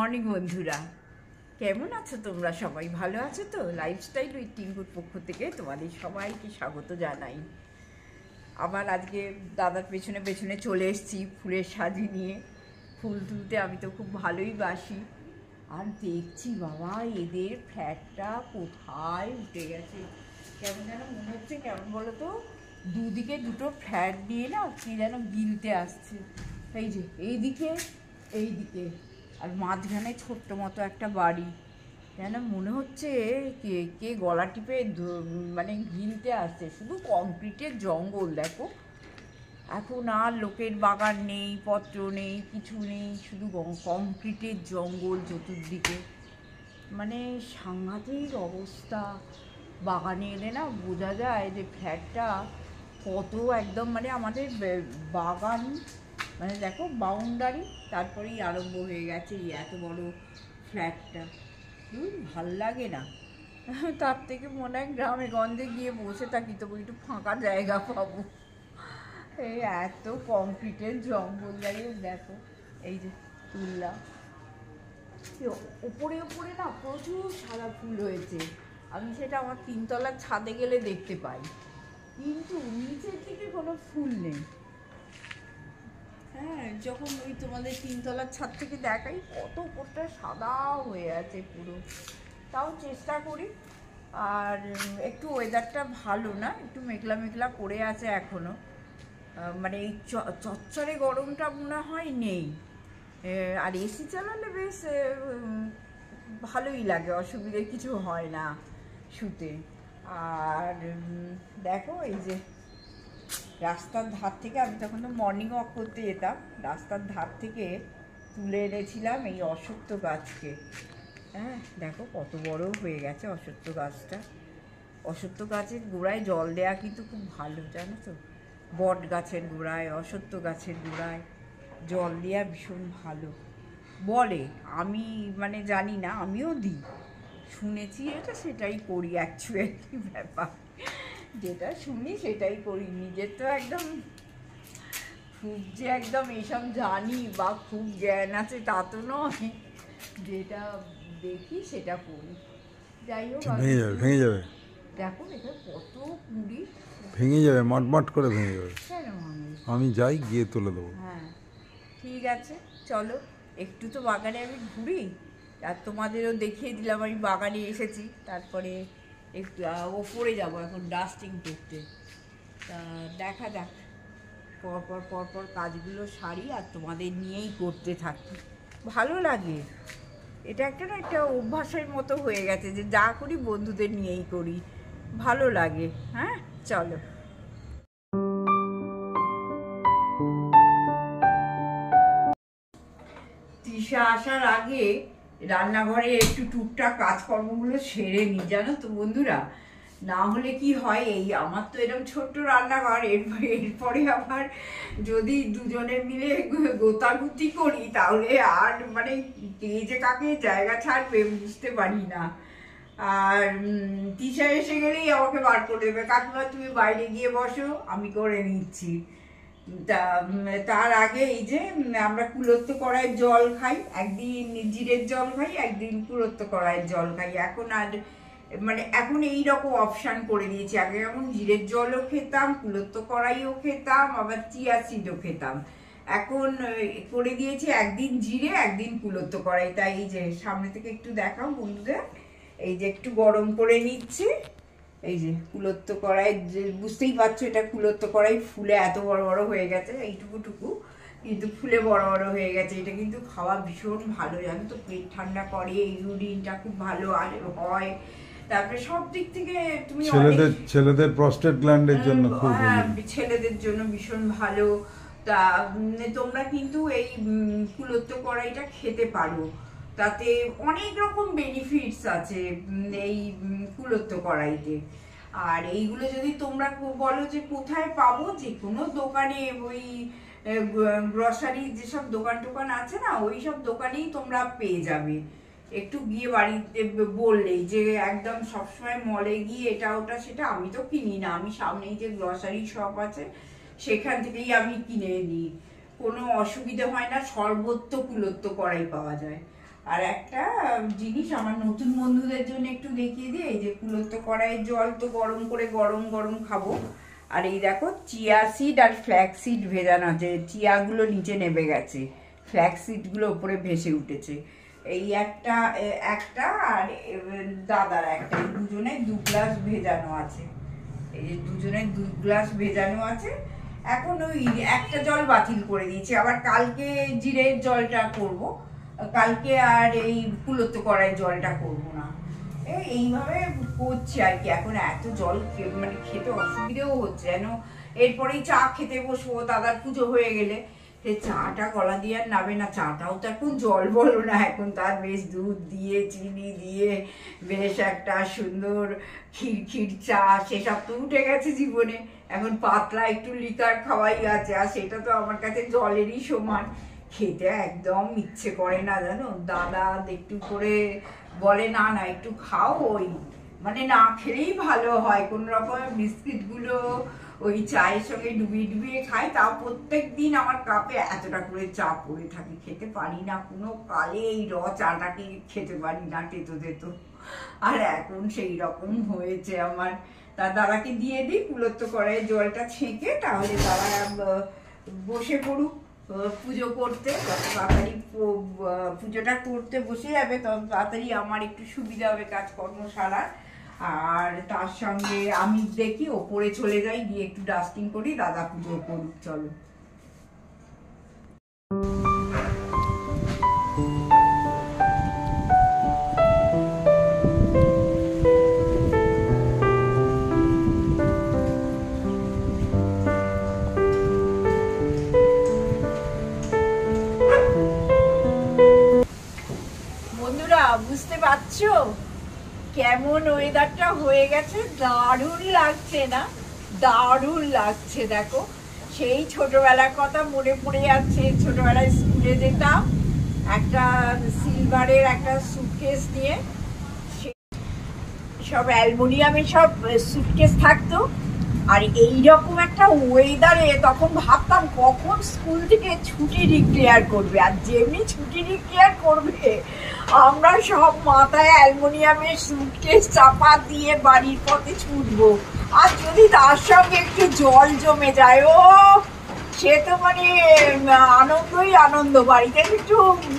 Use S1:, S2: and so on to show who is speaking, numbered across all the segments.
S1: Morning বন্ধুরা, কেমন আছো তোমরা? সবাই ভালো আছো তো? লাইফস্টাইল উইথ টিঙ্কুর পক্ষ থেকে তোমাদের সবাইকে স্বাগত জানাই। আবার আজকে দাদার পেছনে পেছনে চলে এসেছি ফুলের সাজি নিয়ে। ফুল তুলতে আমি তো খুব ভালোই বাসি। আর দেখছি বাবা, এদের ফ্ল্যাটটা কোথায় উঠে গেছে। কেমন যেন মনে হচ্ছে, কেমন বলো তো, দুদিকে দুটো ফ্ল্যাট দিয়ে না কি যেন গিলতে আসছে। এই যে এইদিকে এইদিকে, আর মাঝখানে ছোট্ট মতো একটা বাড়ি। যেন মনে হচ্ছে কে কে গলা টিপে মানে গিলতে আসছে। শুধু কংক্রিটের জঙ্গল। দেখো, এখন আর লোকের বাগান নেই, পত্র নেই, কিছু নেই, শুধু কংক্রিটের জঙ্গল চতুর্দিকে। মানে সাংঘাতিক অবস্থা। বাগানে এলে না বোঝা যায় যে ফ্ল্যাটটা কত একদম, মানে আমাদের বাগান, মানে দেখো বাউন্ডারি, তারপরেই আরম্ভ হয়ে গেছে এই এত বড় ফ্ল্যাটটা। ভাল লাগে না। তার থেকে মনে হয় গ্রামে গঞ্জে গিয়ে বসে থাকি, তবু একটু ফাঁকা জায়গা পাবো। এই এত কংক্রিটের জঙ্গল দাঁড়িয়ে। দেখো এই যে তুললাম, উপরে উপরে না প্রচুর সাদা ফুল হয়েছে। আমি সেটা আমার তিনতলার ছাদে গেলে দেখতে পাই, কিন্তু নিচের দিকে কোনো ফুল নেই। হ্যাঁ, যখন ওই তোমাদের তিনতলার ছাদ থেকে দেখাই, কত উপরটা সাদা হয়ে আছে পুরো। তাও চেষ্টা করি। আর একটু ওয়েদারটা ভালো না, একটু মেঘলা মেঘলা করে আছে এখনো। মানে এই চচ্চরে গরমটা মনে হয় নেই। আর এসি চালালে বেশ ভালোই লাগে, অসুবিধে কিছু হয় না শুতে। আর দেখো এই যে রাস্তার ধার থেকে, আমি তখন তো মর্নিং ওয়াক করতে যেতাম, রাস্তার ধার থেকে তুলে এনেছিলাম এই অশ্বত্থ গাছকে। হ্যাঁ, দেখো কত বড় হয়ে গেছে অশ্বত্থ গাছটা। অশ্বত্থ গাছের গোড়ায় জল দেওয়া কিন্তু খুব ভালো, জানো তো। বট গাছের গোড়ায়, অশ্বত্থ গাছের গোড়ায় জল দেওয়া ভীষণ ভালো বলে। আমি মানে জানি না, আমিও দিই, শুনেছি এটা, সেটাই করি। অ্যাকচুয়ালি ব্যাপার যেটা শুনি সেটাই করি। নিজের তো একদম খুব যে একদম এসব জানি বা খুব জ্ঞান আছে তা তো নয়, যেটা দেখি সেটা করি। যাই হোক,
S2: ভেঙে যাবে।
S1: দেখো এখানে কত কুড়ি
S2: ভেঙে যাবে, মটমট করে ভেঙে যাবে।
S1: কেন?
S2: আমি যাই, গিয়ে তুলে দেবো।
S1: হ্যাঁ ঠিক আছে, চলো একটু তো বাগানে আমি ঘুরি, আর তোমাদেরও দেখিয়ে দিলাম আমি বাগানে এসেছি। তারপরে একটু ওপরে যাব এখন ডাস্টিং করতে। তা দেখা যাক, পরপর পরপর কাজগুলো সারি আর তোমাদের নিয়েই করতে থাকি। ভালো লাগে, এটা একটা না একটা অভ্যাসের মতো হয়ে গেছে যে যা করি বন্ধুদের নিয়েই করি, ভালো লাগে। হ্যাঁ চলো। তৃষা আসার আগে রান্নাঘরে একটু টুকটাক কাজকর্মগুলো সেরে নিই, জানো তো বন্ধুরা। না হলে কি হয়, এই আমার তো এরকম ছোট্ট রান্নাঘর, এরপরে আবার যদি দুজনে মিলে গোতাগুতি করি, তাহলে আর মানে কে যে কাকে জায়গা ছাড়বে বুঝতে পারি না। আর তৃষা এসে গেলেই আমাকে বার করে দেবে, কাকিমা তুমি বাইরে গিয়ে বসো, আমি করে নিচ্ছি। তার আগে এই যে আমরা কুলত্ব কড়াইয়ের জল খাই, একদিন জিরের জল খাই, একদিন কুলত্ব কড়াইয়ের জল খাই। এখন আর মানে এখন এইরকম অপশান করে দিয়েছি। আগে যেমন জিরের জলও খেতাম, কুলত্ব কড়াইও খেতাম, আবার চিয়া সিডও খেতাম। এখন করে দিয়েছি একদিন জিরে, একদিন কুলত্ব কড়াই। তাই এই যে সামনে থেকে একটু দেখাও বন্ধুদের, এই যে একটু গরম করে নিচ্ছি। এই যে কুলত্ব কড়াই, বুঝতেই পারছো এটা কুলত্ব কড়াই, ফুলে এত বড় বড় হয়ে গেছে, এইটুকু কিন্তু ফুলে বড় বড় হয়ে গেছে। এটা কিন্তু খাওয়া ভীষণ ভালো, জানো তো, পেট ঠান্ডা করে, ইউরিনটা খুব ভালো হয়। তারপরে সব দিক থেকে তুমি
S2: ছেলেদের প্রস্টেট গ্ল্যান্ডের জন্য খুব ভালো,
S1: ছেলেদের জন্য ভীষণ ভালো। তা তোমরা কিন্তু এই কুলত্ব কড়াইটা খেতে পারো, তাতে অনেক রকম বেনিফিটস আছে এই কুলত্ব কড়াইতে। আর এইগুলো যদি তোমরা বলো যে কোথায় পাবো, যে কোনো দোকানে, ওই গ্রসারি যেসব দোকান টোকান আছে না, ওই সব দোকানেই তোমরা পেয়ে যাবে। একটু গিয়ে বাড়িতে বললেই, যে একদম সবসময় মলে গিয়ে এটা ওটা সেটা আমি তো কিনি না, আমি সামনেই যে গ্রসারি শপ আছে সেখান থেকেই আমি কিনে নিই, কোনো অসুবিধে হয় না। সর্বত্র কুলত্ব কড়াই পাওয়া যায়। আর একটা জিনিস আমার নতুন বন্ধুদের জন্য একটু দেখিয়ে দিই, এই যে কুলত্ব কড়াইয়ের জল তো গরম করে গরম গরম খাবো। আর এই দেখো চিয়া সিড আর ফ্ল্যাক্স সিড ভেজানো আছে, চিয়াগুলো নিচে নেমে গেছে, ফ্ল্যাক্স সিডগুলো উপরে ভেসে উঠেছে। এই একটা আর দাদার একটা, এই দুজনে 2 গ্লাস ভেজানো আছে, এই যে দুজনে 2 গ্লাস ভেজানো আছে। এখন ওই একটা জল বাতিল করে দিয়েছি, আবার কালকে জিরের জলটা করব, কালকে আর এই কুলত্ব কড়াই জলটা করব না, এইভাবে করছি আর কি। এখন এত জল মানে খেতে অসুবিধেও হচ্ছে যেন, এরপরেই চা খেতে বসবো দাদার পুজো হয়ে গেলে, সে চাটা গলা দিয়ে আর নাবে না। চাটাও তো এখন জল বলো না, এখন তার বেশ দুধ দিয়ে চিনি দিয়ে বেশ একটা সুন্দর ক্ষীর চা, সেসব তো উঠে গেছে জীবনে। এখন পাতলা একটু লিকার খাওয়াই আছে, আর সেটা তো আমার কাছে জলেরই সমান, খেতে একদম ইচ্ছে করে না জানো। দাদা একটু করে বলে না না একটু খাও, ওই মানে না খেলেই ভালো হয়, কোন রকমের বিস্কিটগুলো ওই চায়ের সঙ্গে ডুবিয়ে ডুবিয়ে খায়, তাও প্রত্যেক দিন আমার কাপে এতটা করে চা পড়ে থাকে, খেতে পারি না কোনো কালে, এই চাটাকে খেতে পারি না, তেতো তেতো। আর এখন সেই রকম হয়েছে আমার। তা দাদাকে দিয়ে দিই কুলত্ব কড়াইয়ের জলটা ছেঁকে, তাহলে দাদা বসে পড়ুক পুজো করতে, যত তাড়াতাড়ি পুজোটা করতে বসে যাবে তত তাড়াতাড়ি আমার একটু সুবিধা হবে কাজকর্ম সারার। আর তার সঙ্গে আমি দেখি ওপরে চলে যাই, গিয়ে একটু ডাস্টিং করি, দাদা পুজো করুক। চলো। বন্ধুরা বুঝতে পারছো কেমন ওয়েদারটা হয়ে গেছে? দারুণ লাগছে না? দারুণ লাগছে। দেখো সেই ছোটবেলার কথা মনে পড়ে যাচ্ছে। ছোটবেলায় স্কুলে যেতাম, একটা সিলভারের একটা সুটকেস নিয়ে, সব অ্যালুমিনিয়ামের সব সুটকেস থাকতো, আর এইরকম একটা ওয়েদারে তখন ভাবতাম কখন স্কুল থেকে ছুটি ডিক্লেয়ার করবে। আর যেমনি ছুটি ডিক্লেয়ার করবে আমরা সব মাথায় অ্যালুমিনিয়ামের সুটকেস চাপা দিয়ে বাড়ির পথে ছুটবো। আর যদি তার সঙ্গে একটু জল জমে যায়, ও সে তো মানে আনন্দই আনন্দ। বাড়িতে একটু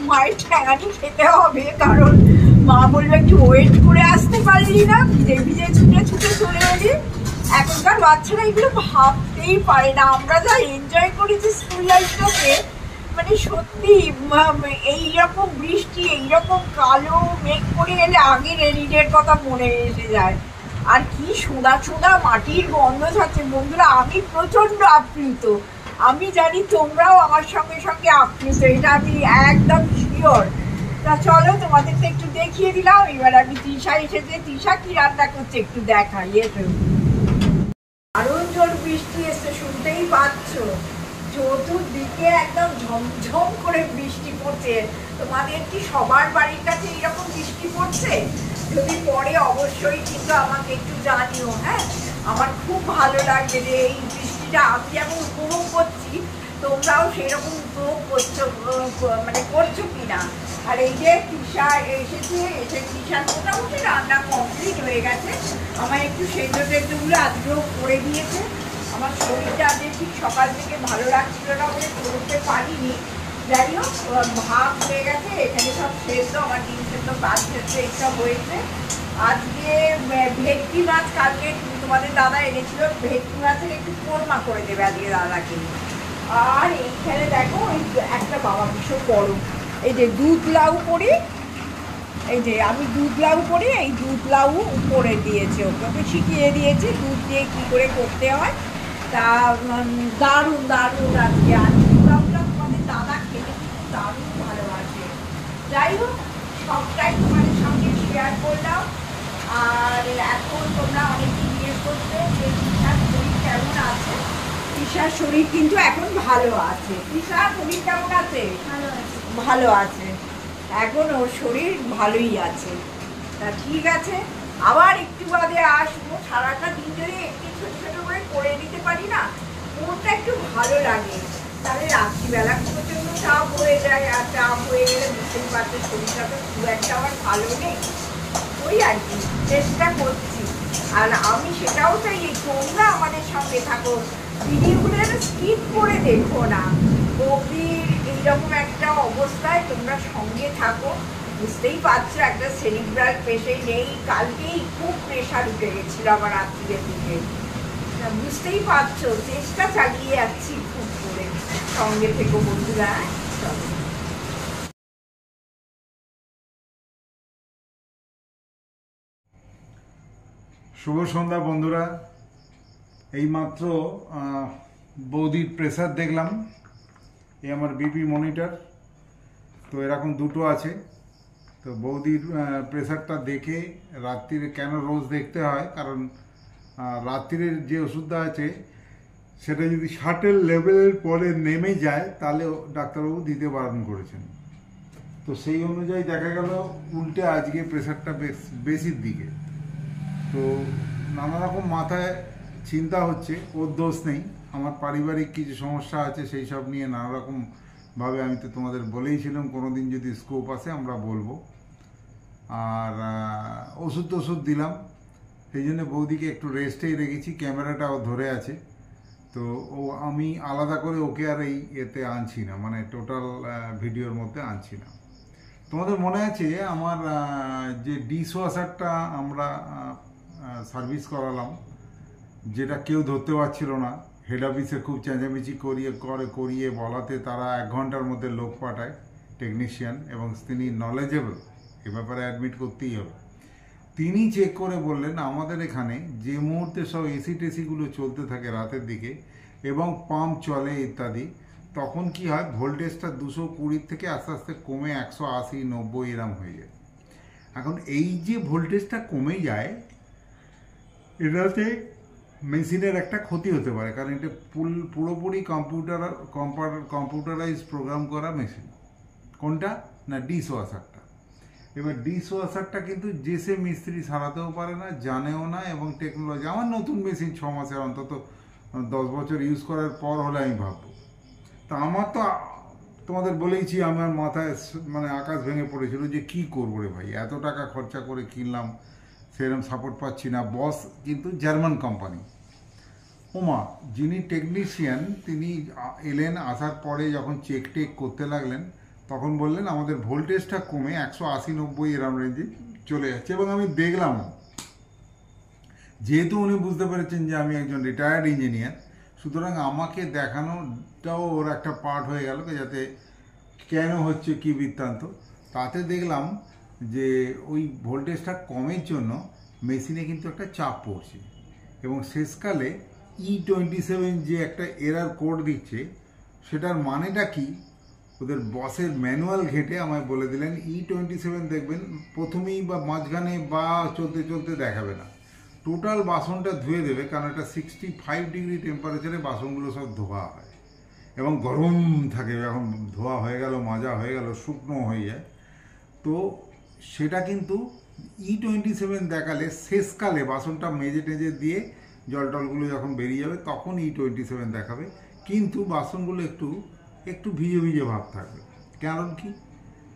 S1: মায়ের ঠ্যাঙানি খেতে হবে, কারণ মা বলবে একটু ওয়েট করে আসতে পারলি না, ভিজে ভিজে ছুটে ছুটে চলে এলি। এখনকার বাচ্চারা এগুলো ভাবতেই পারে না। আমরা যা এনজয় করেছি স্কুল লাইফটাকে, মানে সত্যি এইরকম বৃষ্টি, এইরকম কালো মেঘ করে এলে আগে রেনিডের কথা মনে এসে যায়। আর কি সোঁদা সোঁদা মাটির গন্ধ থাকছে। বন্ধুরা আমি প্রচন্ড আপ্লুত, আমি জানি তোমরাও আমার সঙ্গে সঙ্গে আপ্লুত, এটা আমি একদম শিওর। তা চলো তোমাদেরকে একটু দেখিয়ে দিলাম। এবার আমি তৃষা এসেছে, তৃষা কি রান্না করছে একটু দেখাই। এসো, দারুণ জোর বৃষ্টি এসছে, শুনতেই পাচ্ছ, চতুর্দিকে একদম ঝমঝম করে বৃষ্টি পড়ছে। তোমাদের কি সবার বাড়ির কাছে এরকম বৃষ্টি পড়ছে? যদি পড়ে অবশ্যই কিন্তু আমাকে একটু জানিও। হ্যাঁ, আমার খুব ভালো লাগবে যে এই বৃষ্টিটা আমি যেমন উপভোগ করছি তোমরাও সেরকম উপভোগ করছো, মানে করছো কিনা। আর এই যে তৃষা এসে তৃষার মোটামুটি রান্না কমপ্লিট হয়ে গেছে। আমার একটু সেদ্ধ টেদ্ধগুলো আজকেও করে দিয়েছে। আমার শরীরটা আজকে ঠিক সকাল থেকে ভালো লাগছিল না বলে করতে পারিনি। যাই হোক, ভাত হয়ে গেছে, এখানে সব সেদ্ধ, আমার ডিম সেদ্ধ, কাজ সেদ্ধ এইসব হয়েছে। আজকে ভেটকি মাছ কালকে তোমাদের দাদা এনেছিল, ভেটকি মাছের একটু কোরমা করে দেবে আজকে দাদাকে। আর এইখানে দেখো ওই একটা বাবা ভীষণ বড়, এই যে দুধ লাউ করি, এই যে আমি দুধ লাউ করি, এই দুধ লাউ করে দিয়েছে, ওকে শিখিয়ে দিয়েছে দুধ দিয়ে কী করে করতে হয়। তা দারুণ দারুণ আজকে। আর দুধ লাউটা তোমাদের দাদা খেতে কিন্তু দারুণ ভালোবাসে। যাই হোক, সবটাই তোমাদের সঙ্গে শেয়ার করলাম। আর এখন তোমরা অনেকেই জিজ্ঞেস করছো যে তৃষার শরীর কেমন আছে। তৃষার শরীর কিন্তু এখন ভালো আছে। তৃষার শরীর কেমন আছে? ভালো আছে, এখন ওর শরীর ভালোই আছে। তা ঠিক আছে, আবার একটু বাদে আসবো। সারাটা দিন যদি একটু ছোট ছোট করে নিতে পারি না, মনটা একটু ভালো লাগে। তাহলে রাত্রিবেলা প্রচন্ড চাপ হয়ে যায়, আর চাপ হয়ে গেলে বুঝতেই পারছো শরীরটা তো খুব একটা আমার ভালো নেই। ওই আর কি চেষ্টা করছি। আর আমি সেটাও চাই তোমরা আমাদের সঙ্গে থাকো, ভিডিওগুলো যেন স্কিপ করে দেখো না। বৌদির এইরকম একটা অবস্থায় তোমরা সঙ্গে থাকো। বুঝতেই পারছো একটা সেরিব্রাল পেশেন্ট, এই কালকেই খুব প্রেশার উঠে গেছিল আমার রাত্রির দিকে। বুঝতেই পারছো চেষ্টা চালিয়ে যাচ্ছি খুব করে। সঙ্গে থেকো বন্ধুরা। চলো।
S2: শুভ সন্ধ্যা বন্ধুরা। এইমাত্র বৌদির প্রেসার দেখলাম। এই আমার বিপি মনিটর, তো এরকম দুটো আছে। তো বৌদির প্রেসারটা দেখে রাত্রিরে কেন রোজ দেখতে হয়, কারণ রাত্রিরের যে ওষুধটা আছে সেটা যদি 60-এর লেভেলের পরে নেমে যায় তাহলে ডাক্তারবাবু দিতে বারণ করেছেন। তো সেই অনুযায়ী দেখা গেল উল্টে আজকে প্রেসারটা বেশির দিকে। তো নানা রকম মাথায় চিন্তা হচ্ছে, ওর দোষ নেই, আমার পারিবারিক কিছু সমস্যা আছে, সেই সব নিয়ে নানা রকমভাবে আমি তো তোমাদের বলেইছিলাম কোনো দিন যদি স্কোপ আসে আমরা বলবো। আর ওষুধ টষুধ দিলাম, সেই জন্য বৌদিকে একটু রেস্টেই রেখেছি। ক্যামেরাটাও ধরে আছে, তো আমি আলাদা করে ওকে আর এই এতে আনছি না, মানে টোটাল ভিডিওর মধ্যে আনছি না। তোমাদের মনে আছে আমার যে ডিশ ওয়াশারটা আমরা সার্ভিস করালাম, যেটা কেউ ধরতে পারছিল না, হেড অফিসে খুব চেঁচামেচি করিয়ে বলাতে তারা 1 ঘন্টার মধ্যে লোক পাঠায় টেকনিশিয়ান, এবং তিনি নলেজেবল, এ ব্যাপারে অ্যাডমিট করতেই হবে। তিনি চেক করে বললেন আমাদের এখানে যে মুহূর্তে সব এসি টেসিগুলো চলতে থাকে রাতের দিকে এবং পাম্প চলে ইত্যাদি, তখন কি হয় ভোল্টেজটা 220 থেকে আস্তে আস্তে কমে 180-90 এরম হয়ে যায়। এখন এই যে ভোল্টেজটা কমে যায়, এটাতে মেশিনের একটা ক্ষতি হতে পারে, কারণ এটা পুরোপুরি কম্পিউটারাইজ প্রোগ্রাম করা মেশিন। কোনটা না, ডিশ ওয়াশারটা। এবার ডিশ ওয়াশারটা কিন্তু যে সে মিস্ত্রি সারাতেও পারে না, জানেও না, এবং টেকনোলজি আমার নতুন মেশিন 6 মাসের অন্তত 10 বছর ইউজ করার পর হলে আমি ভাববো। তা আমার তো তোমাদের বলেইছি আমার মাথায় মানে আকাশ ভেঙে পড়েছিল যে কি করবো রে ভাই, এত টাকা খরচা করে কিনলাম, সেরকম সাপোর্ট পাচ্ছি না। বস কিন্তু জার্মান কোম্পানি। ওমা, যিনি টেকনিশিয়ান তিনি এলেন, আসার পরে যখন চেক টেক করতে লাগলেন তখন বললেন আমাদের ভোল্টেজটা কমে 180-90 এরম রেঞ্জে চলে যাচ্ছে। এবং আমি দেখলাম, যেহেতু উনি বুঝতে পেরেছেন যে আমি একজন রিটায়ার্ড ইঞ্জিনিয়ার, সুতরাং আমাকে দেখানোটাও ওর একটা পার্ট হয়ে গেল, যাতে কেন হচ্ছে কি বৃত্তান্ত। তাতে দেখলাম যে ওই ভোল্টেজটা কমের জন্য মেশিনে কিন্তু একটা চাপ পড়ছে, এবং শেষকালে E27 যে একটা এরার কোড দিচ্ছে, সেটার মানেটা কি ওদের বসের ম্যানুয়াল ঘেটে আমায় বলে দিলেন। E27 দেখবেন প্রথমেই বা মাঝখানে বা চলতে চলতে দেখাবে না, টোটাল বাসনটা ধুয়ে দেবে, কারণ এটা 65 ডিগ্রি টেম্পারেচারে বাসনগুলো সব ধোয়া হয় এবং গরম থাকে। যখন ধোয়া হয়ে গেল, মাজা হয়ে গেল, শুকনো হয়ে যায়, তো সেটা কিন্তু E27 দেখালে শেষকালে বাসনটা মেজে টেজে দিয়ে জল টলগুলো যখন বেরিয়ে যাবে তখন E27 দেখাবে, কিন্তু বাসনগুলো একটু ভিজে ভিজে ভাব থাকবে। কারণ কি,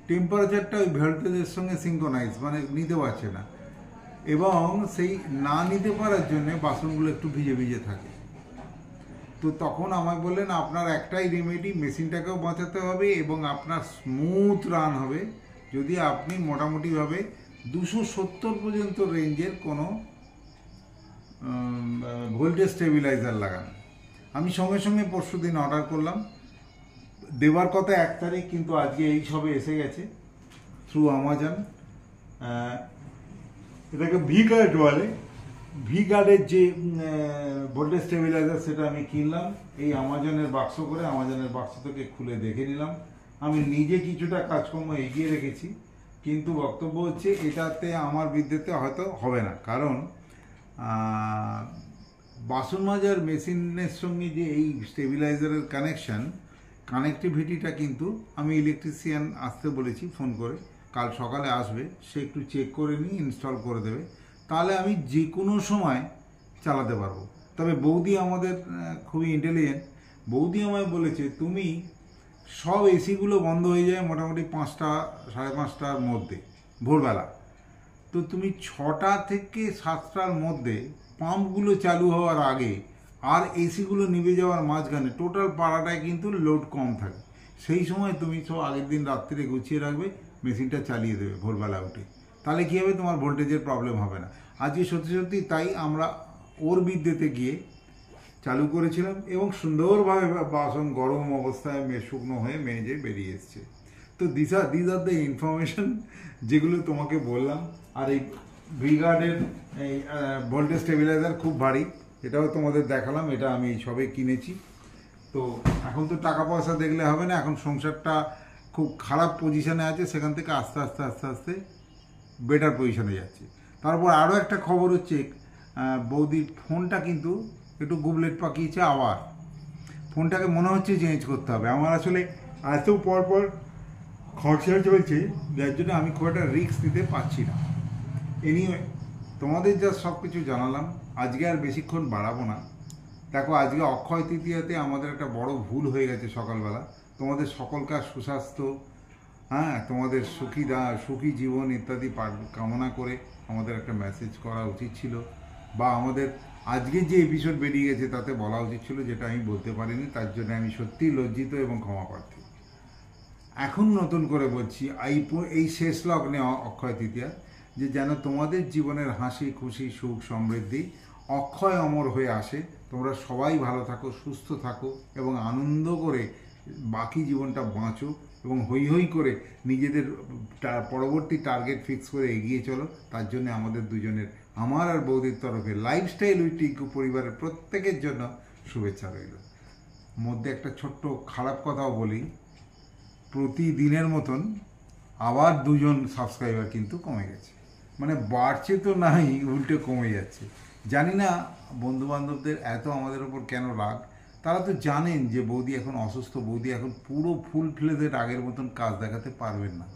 S2: টেম্পারেচারটা ওই ভোল্টেজের সঙ্গে সিঙ্ক্রোনাইজ, মানে নিতে পারছে না, এবং সেই না নিতে পারার জন্য বাসনগুলো একটু ভিজে ভিজে থাকে। তো তখন আমায় বললেন আপনার একটাই রেমেডি, মেশিনটাকেও বাঁচাতে হবে এবং আপনার স্মুথ রান হবে যদি আপনি মোটামুটিভাবে 270 পর্যন্ত রেঞ্জের কোনো ভোল্টেজ স্টেবিলাইজার লাগান। আমি সঙ্গে সঙ্গে পরশুদিন অর্ডার করলাম, দেওয়ার কথা 1 তারিখ, কিন্তু আজকে এই সবে এসে গেছে থ্রু আমাজন। এটাকে ভি গার্ড বলে। ভি গার্ডের যে ভোল্টেজ স্টেবিলাইজার সেটা আমি কিনলাম এই আমাজনের বাক্স করে। আমাজনের বাক্স থেকে খুলে দেখে নিলাম। আমি নিজে কিছুটা কাজকর্ম এগিয়ে রেখেছি, কিন্তু বক্তব্য হচ্ছে এটাতে আমার বিদ্যুতে হয়তো হবে না, কারণ বাসন মাজার মেশিনের সঙ্গে যে এই স্টেবিলাইজারের কানেক্টিভিটিটা কিন্তু আমি ইলেকট্রিশিয়ান আসতে বলেছি ফোন করে, কাল সকালে আসবে, সে একটু চেক করে নিয়ে ইনস্টল করে দেবে, তাহলে আমি যে কোনো সময় চালাতে পারবো। তবে বৌদি আমাদের খুবই ইন্টেলিজেন্ট, বৌদি আমায় বলেছে তুমি সব এসিগুলো বন্ধ হয়ে যায় মোটামুটি 5টা 5:30টার মধ্যে ভোরবেলা। তো তুমি 6টা থেকে 7টার মধ্যে পাম্পগুলো চালু হওয়ার আগে আর এসিগুলো নিভে যাওয়ার মাঝখানে টোটাল পাড়াটায় কিন্তু লোড কম থাকে। সেই সময় তুমি সব আগের দিন রাত্রিরে গুছিয়ে রাখবে, মেশিনটা চালিয়ে দেবে ভোরবেলা উঠে। তাহলে কী হবে, তোমার ভোল্টেজের প্রবলেম হবে না। আজকে সত্যি সত্যি তাই আমরা ওর বিদ্যুতে গিয়ে চালু করেছিলাম এবং সুন্দরভাবে বাসন গরম অবস্থায় শুকনো হয়ে মেজে বেরিয়ে এসছে। তো দিস আর দ্য ইনফরমেশন যেগুলো তোমাকে বললাম। আর এই ব্রিগার্ডের এই ভোল্টেজ স্টেবিলাইজার খুব ভারী, এটাও তোমাদের দেখালাম। এটা আমি সবে কিনেছি। তো এখন তো টাকা পয়সা দেখলে হবে না, এখন সংসারটা খুব খারাপ পজিশনে আছে, সেখান থেকে আস্তে আস্তে আস্তে আস্তে বেটার পজিশনে যাচ্ছে। তারপর আরও একটা খবর হচ্ছে, বৌদির ফোনটা কিন্তু একটু গুবলেট পাকিয়েছে আবার। ফোনটাকে মনে হচ্ছে চেঞ্জ করতে হবে। আমার আসলে এত পর খরচা চলছে, যার জন্য আমি খুব একটা রিস্ক নিতে পারছি না। এনিওয়ে, তোমাদের যা সব কিছু জানালাম, আজকে আর বেশিক্ষণ বাড়াবো না। দেখো, আজকে অক্ষয় তৃতীয়াতে আমাদের একটা বড় ভুল হয়ে গেছে সকালবেলা। তোমাদের সকলকার সুস্বাস্থ্য, হ্যাঁ, তোমাদের সুখী জীবন ইত্যাদি কামনা করে আমাদের একটা মেসেজ করা উচিত ছিল, বা আমাদের আজকে যে এপিসোড বেরিয়ে গেছে তাতে বলা উচিত ছিল, যেটা আমি বলতে পারিনি। তার জন্য আমি সত্যিই লজ্জিত এবং ক্ষমা প্রার্থী। এখন নতুন করে বলছি, এই শেষ লগ্নে অক্ষয় তৃতীয়া, যে যেন তোমাদের জীবনের হাসি খুশি সুখ সমৃদ্ধি অক্ষয় অমর হয়ে আসে। তোমরা সবাই ভালো থাকো, সুস্থ থাকো এবং আনন্দ করে বাকি জীবনটা বাঁচো এবং হৈ হৈ করে নিজেদের পরবর্তী টার্গেট ফিক্স করে এগিয়ে চলো। তার জন্য আমাদের দুজনের, আমার আর বৌদির তরফে লাইফস্টাইল উইথ টিঙ্কু পরিবারের প্রত্যেকের জন্য শুভেচ্ছা রইল। মধ্যে একটা ছোট্ট খারাপ কথাও বলি, প্রতিদিনের মতন আবার 2জন সাবস্ক্রাইবার কিন্তু কমে গেছে। মানে বাড়ছে তো নাই, উল্টে কমে যাচ্ছে। জানি না বন্ধুবান্ধবদের এত আমাদের ওপর কেন রাগ। তারা তো জানেন যে বৌদি এখন অসুস্থ, বৌদি এখন পুরো ফুল ফ্লেজেড আগের মতন কাজ দেখাতে পারবেন না,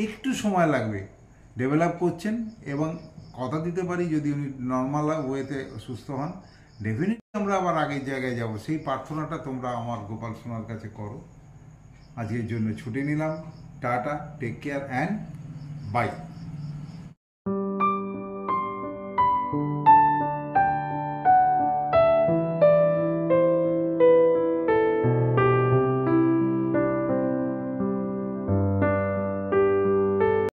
S2: একটু সময় লাগবে। ডেভেলপ করছেন এবং কথা দিতে পারি, যদি উনি নর্মাল ওয়েতে সুস্থ হন, ডেফিনেটলি আমরা আবার আগের জায়গায় যাব। সেই প্রার্থনাটা তোমরা আমার গোপাল সোনার কাছে করো। আজকের জন্য ছুটে নিলাম। Tata, take care and by.